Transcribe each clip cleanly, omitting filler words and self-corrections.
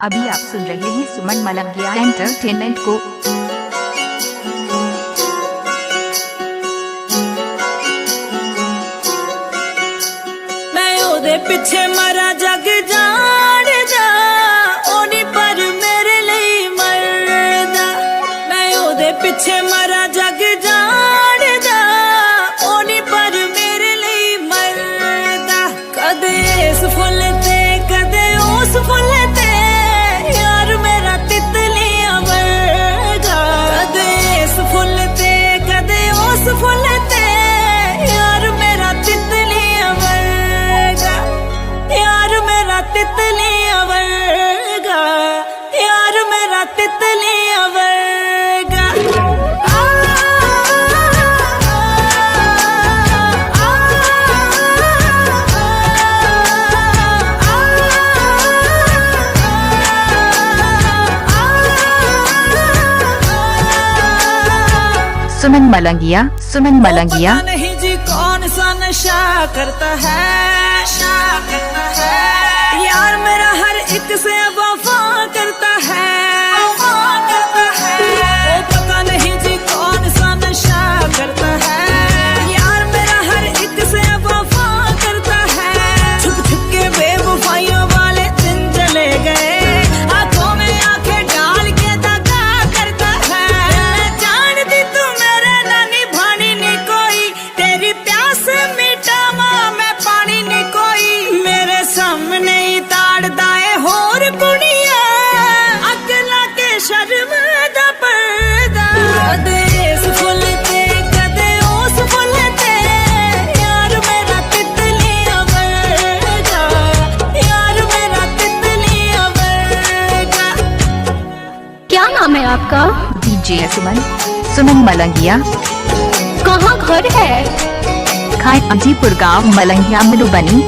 अभी आप सुन रहे हैं सुमन मलंगिया एंटरटेनमेंट को। मैं ओदे पिछे मरा जग जान जा ओनी पर मेरे लिए मरदा। मैं ओदे पिछे मरा जग जान जा ओनी पर मेरे लिए मरदा। कदे इस फुल ते कदे उस फुल ते यार मेरा तितलियां वर्गा। कदे इस फुल ते कदे उस फुल ते यार मेरा तितलियां वर्गा। यार मेरा तितलियां वर्गा। यार मेरा तितलियां वर्गा। सुमन मलंगिया पता नहीं जी कौन सा नशा करता है यार मेरा हर एक से वफा करता है। ओ पता नहीं जी कौन सा नशा करता है यार मेरा हर एक से वफा करता है। छुप छुप के बेवफाइयों वाले दिन चले गए आंखों में आंखें डाल के दगा करता है। जानती तू मेरे नानी भानी नहीं कोई तेरी प्यास मिटावा मैं पानी नहीं कोई। मेरे सामने ही ताड़दा है होर कुड़िया अगला के शर्म दा पर्दा। कदे इस फुल ते कदे उस फुल ते यार मेरा तितलियां वर्गा। यार मेरा तितलियां वर्गा। क्या नाम है आपका? डीजे सुमन मलंगिया। कहाँ घर है? खाए अजीपुर गांव मलंगिया मधुबनी।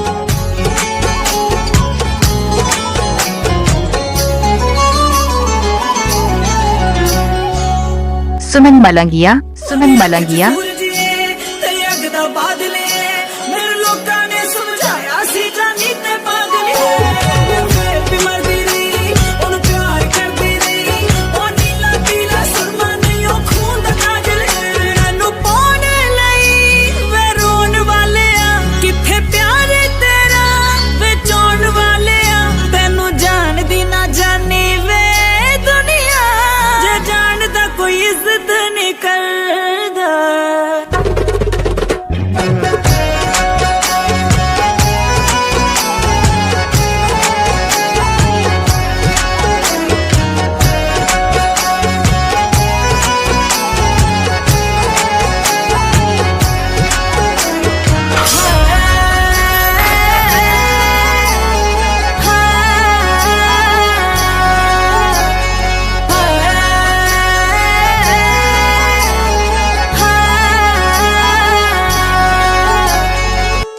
सुमन मलंगिया तेरी अग दा बादले मेरे लोकां ने समझाया सी जानी ते पागले। फिर भी मरदी रही ओनू प्यार करदी रही ओ नीला पीला सुरमा नहीं ओ खून दा काजल। मैनू पाने लई वे रोन वाले आ किथे प्यार तेरा वे चोन वाले आ। तैनू जानदी ना जानी वे दुनिया जे जानदा कोई इज्जत नहीं करदा।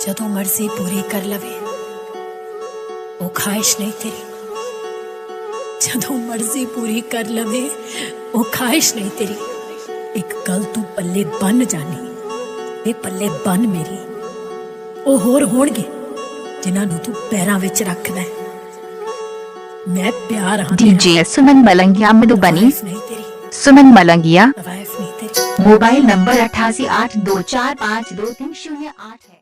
जदों मर्जी पूरी कर लवे वो ख्वाहिश नहीं तेरी। जदों मर्जी पूरी कर लवे वो ख्वाहिश नहीं तेरी। एक गल तू पल्ले बन जानी ते पल्ले बन मेरी ओ होर होणगे जिन्हां नूं तू पैरां विच रखदा है। मैं प्यार हां डीजे सुमन मलंगिया मधुबनी। नहीं तेरी सुमन मलंगिया। वाइफ नहीं तेरी। मोबाइल नंबर 8882452308 है।